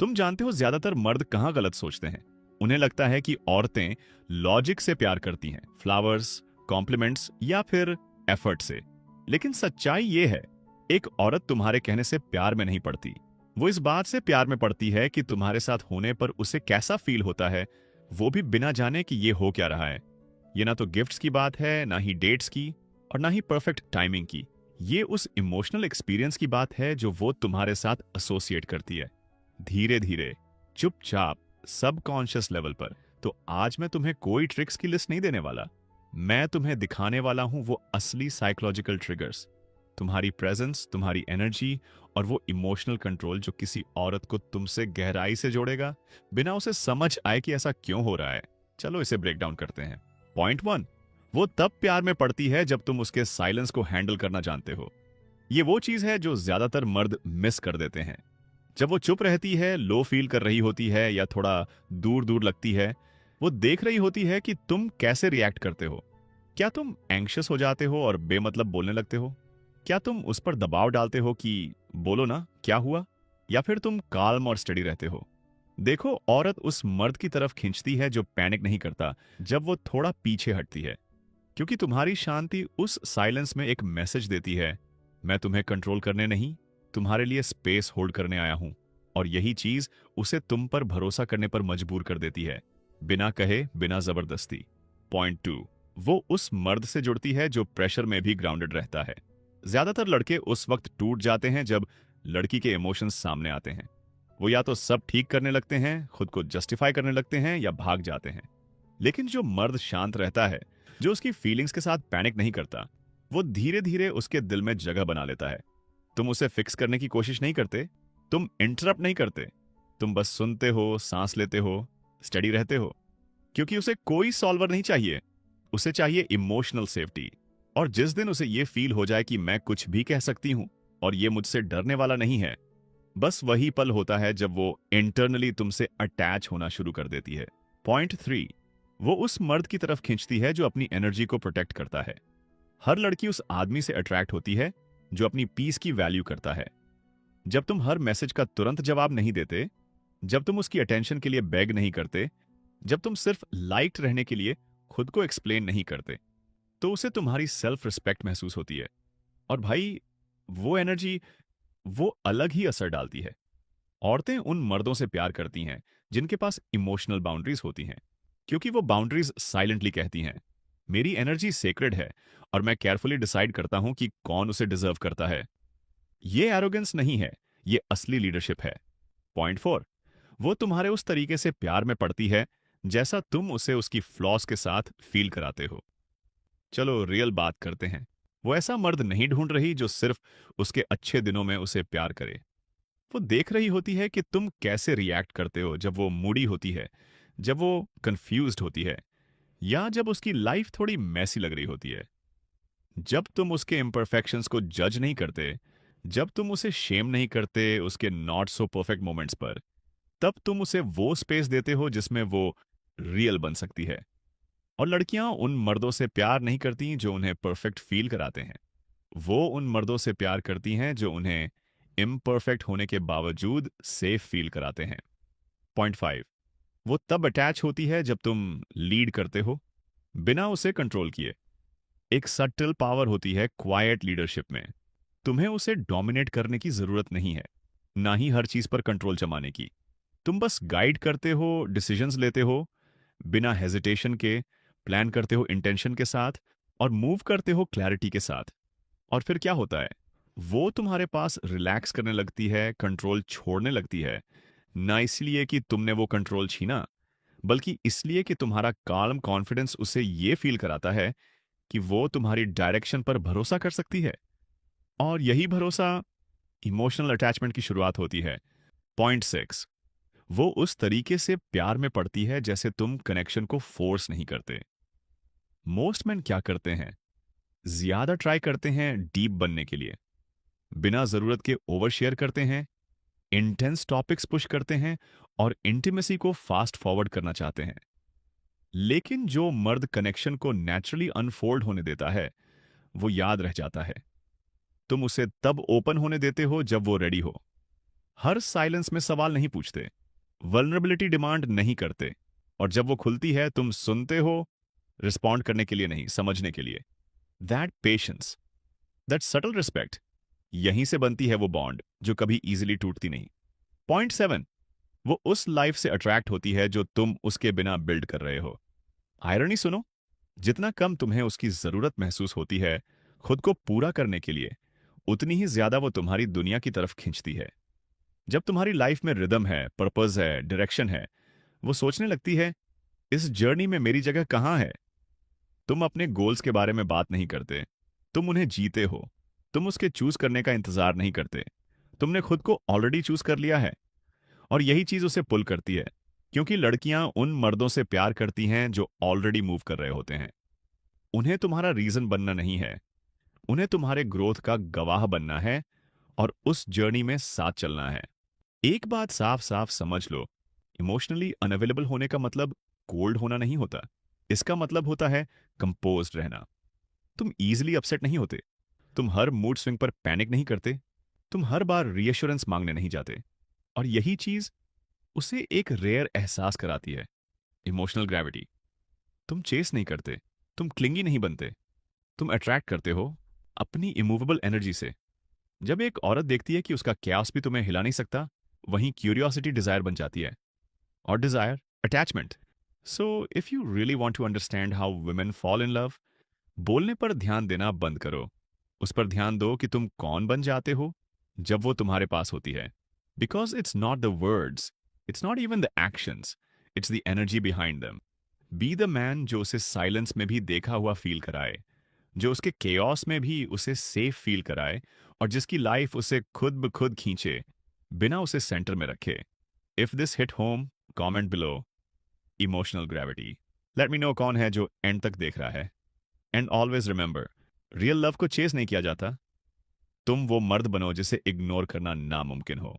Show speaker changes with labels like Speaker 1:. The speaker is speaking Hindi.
Speaker 1: तुम जानते हो ज्यादातर मर्द कहाँ गलत सोचते हैं। उन्हें लगता है कि औरतें लॉजिक से प्यार करती हैं, फ्लावर्स, कॉम्प्लीमेंट्स या फिर एफर्ट से। लेकिन सच्चाई ये है, एक औरत तुम्हारे कहने से प्यार में नहीं पड़ती। वो इस बात से प्यार में पड़ती है कि तुम्हारे साथ होने पर उसे कैसा फील होता है, वो भी बिना जाने कि ये हो क्या रहा है। ये ना तो गिफ्ट्स की बात है, ना ही डेट्स की, और ना ही परफेक्ट टाइमिंग की। ये उस इमोशनल एक्सपीरियंस की बात है जो वो तुम्हारे साथ एसोसिएट करती है, धीरे धीरे, चुपचाप, सबकॉन्शियस लेवल पर। तो आज मैं तुम्हें कोई ट्रिक्स की लिस्ट नहीं देने वाला। मैं तुम्हें दिखाने वाला हूं वो असली साइकोलॉजिकल ट्रिगर्स, तुम्हारी प्रेजेंस, तुम्हारी एनर्जी और वो इमोशनल कंट्रोल जो किसी औरत को तुमसे गहराई से जोड़ेगा, बिना उसे समझ आए कि ऐसा क्यों हो रहा है। चलो इसे ब्रेक डाउन करते हैं। पॉइंट 1, वो तब प्यार में पड़ती है जब तुम उसके साइलेंस को हैंडल करना जानते हो। ये वो चीज है जो ज्यादातर मर्द मिस कर देते हैं। जब वो चुप रहती है, लो फील कर रही होती है या थोड़ा दूर दूर लगती है, वो देख रही होती है कि तुम कैसे रिएक्ट करते हो। क्या तुम एंग्शियस हो जाते हो और बेमतलब बोलने लगते हो? क्या तुम उस पर दबाव डालते हो कि बोलो ना क्या हुआ? या फिर तुम काल्म और स्टडी रहते हो? देखो, औरत उस मर्द की तरफ खींचती है जो पैनिक नहीं करता जब वो थोड़ा पीछे हटती है, क्योंकि तुम्हारी शांति उस साइलेंस में एक मैसेज देती है, मैं तुम्हें कंट्रोल करने नहीं, तुम्हारे लिए स्पेस होल्ड करने आया हूं। और यही चीज उसे तुम पर भरोसा करने पर मजबूर कर देती है, बिना कहे, बिना जबरदस्ती। पॉइंट 2, वो उस मर्द से जुड़ती है जो प्रेशर में भी ग्राउंडेड रहता है। ज्यादातर लड़के उस वक्त टूट जाते हैं जब लड़की के इमोशंस सामने आते हैं। वो या तो सब ठीक करने लगते हैं, खुद को जस्टिफाई करने लगते हैं, या भाग जाते हैं। लेकिन जो मर्द शांत रहता है, जो उसकी फीलिंग्स के साथ पैनिक नहीं करता, वो धीरे धीरे उसके दिल में जगह बना लेता है। तुम उसे फिक्स करने की कोशिश नहीं करते, तुम इंटरप्ट नहीं करते, तुम बस सुनते हो, सांस लेते हो, स्टडी रहते हो, क्योंकि उसे कोई सॉल्वर नहीं चाहिए। उसे चाहिए इमोशनल सेफ्टी। और जिस दिन उसे ये फील हो जाए कि मैं कुछ भी कह सकती हूं और ये मुझसे डरने वाला नहीं है, बस वही पल होता है जब वो इंटरनली तुमसे अटैच होना शुरू कर देती है। पॉइंट 3, वो उस मर्द की तरफ खींचती है जो अपनी एनर्जी को प्रोटेक्ट करता है। हर लड़की उस आदमी से अट्रैक्ट होती है जो अपनी पीस की वैल्यू करता है। जब तुम हर मैसेज का तुरंत जवाब नहीं देते, जब तुम उसकी अटेंशन के लिए बेग नहीं करते, जब तुम सिर्फ लाइट रहने के लिए खुद को एक्सप्लेन नहीं करते, तो उसे तुम्हारी सेल्फ रिस्पेक्ट महसूस होती है। और भाई, वो एनर्जी, वो अलग ही असर डालती है। औरतें उन मर्दों से प्यार करती हैं जिनके पास इमोशनल बाउंड्रीज होती हैं, क्योंकि वो बाउंड्रीज साइलेंटली कहती हैं, मेरी एनर्जी सेक्रेड है और मैं केयरफुली डिसाइड करता हूं कि कौन उसे डिजर्व करता है। ये एरोगेंस नहीं है, ये असली लीडरशिप है। पॉइंट 4, वो तुम्हारे उस तरीके से प्यार में पड़ती है जैसा तुम उसे उसकी फ्लॉस के साथ फील कराते हो। चलो रियल बात करते हैं। वो ऐसा मर्द नहीं ढूंढ रही जो सिर्फ उसके अच्छे दिनों में उसे प्यार करे। वो देख रही होती है कि तुम कैसे रिएक्ट करते हो जब वो मूडी होती है, जब वो कंफ्यूज्ड होती है, या जब उसकी लाइफ थोड़ी मैसी लग रही होती है। जब तुम उसके इम्परफेक्शंस को जज नहीं करते, जब तुम उसे शेम नहीं करते उसके नॉट सो परफेक्ट मोमेंट्स पर, तब तुम उसे वो स्पेस देते हो जिसमें वो रियल बन सकती है। और लड़कियां उन मर्दों से प्यार नहीं करती जो उन्हें परफेक्ट फील कराते हैं। वो उन मर्दों से प्यार करती हैं जो उन्हें इम्परफेक्ट होने के बावजूद सेफ फील कराते हैं। पॉइंट 5, वो तब अटैच होती है जब तुम लीड करते हो, बिना उसे कंट्रोल किए। एक सटल पावर होती है क्वाइट लीडरशिप में। तुम्हें उसे डोमिनेट करने की जरूरत नहीं है, ना ही हर चीज पर कंट्रोल जमाने की। तुम बस गाइड करते हो, डिसीजंस लेते हो बिना हेजिटेशन के, प्लान करते हो इंटेंशन के साथ, और मूव करते हो क्लैरिटी के साथ। और फिर क्या होता है? वो तुम्हारे पास रिलैक्स करने लगती है, कंट्रोल छोड़ने लगती है, ना इसलिए कि तुमने वो कंट्रोल छीना, बल्कि इसलिए कि तुम्हारा काल्म कॉन्फिडेंस उसे ये फील कराता है कि वो तुम्हारी डायरेक्शन पर भरोसा कर सकती है। और यही भरोसा इमोशनल अटैचमेंट की शुरुआत होती है। पॉइंट 6, वो उस तरीके से प्यार में पड़ती है जैसे तुम कनेक्शन को फोर्स नहीं करते। मोस्ट मैन क्या करते हैं? ज्यादा ट्राई करते हैं डीप बनने के लिए, बिना जरूरत के ओवर शेयर करते हैं, इंटेंस टॉपिक्स पुश करते हैं, और इंटीमेसी को फास्ट फॉरवर्ड करना चाहते हैं। लेकिन जो मर्द कनेक्शन को नेचुरली अनफोल्ड होने देता है, वो याद रह जाता है। तुम उसे तब ओपन होने देते हो जब वो रेडी हो, हर साइलेंस में सवाल नहीं पूछते, वल्नरेबिलिटी डिमांड नहीं करते, और जब वो खुलती है तुम सुनते हो, रिस्पॉन्ड करने के लिए नहीं, समझने के लिए। That patience, that subtle respect, यहीं से बनती है वो बॉन्ड जो कभी इजीली टूटती नहीं। पॉइंट 7, वो उस लाइफ से अट्रैक्ट होती है जो तुम उसके बिना बिल्ड कर रहे हो। आयरनी सुनो, जितना कम तुम्हें उसकी जरूरत महसूस होती है खुद को पूरा करने के लिए, उतनी ही ज्यादा वो तुम्हारी दुनिया की तरफ खींचती है। जब तुम्हारी लाइफ में रिदम है, पर्पस है, डायरेक्शन है, वो सोचने लगती है इस जर्नी में मेरी जगह कहाँ है। तुम अपने गोल्स के बारे में बात नहीं करते, तुम उन्हें जीते हो। तुम उसके चूज करने का इंतजार नहीं करते, तुमने खुद को ऑलरेडी चूज कर लिया है। और यही चीज उसे पुल करती है, क्योंकि लड़कियां उन मर्दों से प्यार करती हैं जो ऑलरेडी मूव कर रहे होते हैं। उन्हें तुम्हारा रीजन बनना नहीं है, उन्हें तुम्हारे ग्रोथ का गवाह बनना है और उस जर्नी में साथ चलना है। एक बात साफ साफ समझ लो, इमोशनली अनअवेलेबल होने का मतलब कोल्ड होना नहीं होता। इसका मतलब होता है कंपोज्ड रहना। तुम ईजिली अपसेट नहीं होते, तुम हर मूड स्विंग पर पैनिक नहीं करते, तुम हर बार रीएश्योरेंस मांगने नहीं जाते। और यही चीज उसे एक रेयर एहसास कराती है, इमोशनल ग्रेविटी। तुम चेस नहीं करते, तुम क्लिंगी नहीं बनते, तुम अट्रैक्ट करते हो अपनी इमूवेबल एनर्जी से। जब एक औरत देखती है कि उसका क्यास भी तुम्हें हिला नहीं सकता, वहीं क्यूरियोसिटी डिजायर बन जाती है, और desire attachment. So if you really want to understand how women fall in love, बोलने पर ध्यान देना बंद करो। उस पर ध्यान दो कि तुम कौन बन जाते हो जब वो तुम्हारे पास होती है। Because it's not the words, it's not even the actions, it's the energy behind them. Be the man जो उसे साइलेंस में भी देखा हुआ फील कराए, जो उसके केओस में भी उसे सेफ फील कराए, और जिसकी लाइफ उसे खुद ब खुद खींचे बिना उसे सेंटर में रखे। If this hit home, comment below emotional gravity. Let me know कौन है जो एंड तक देख रहा है। And always remember, real love को चेस नहीं किया जाता, तुम वो मर्द बनो जिसे इग्नोर करना नामुमकिन हो।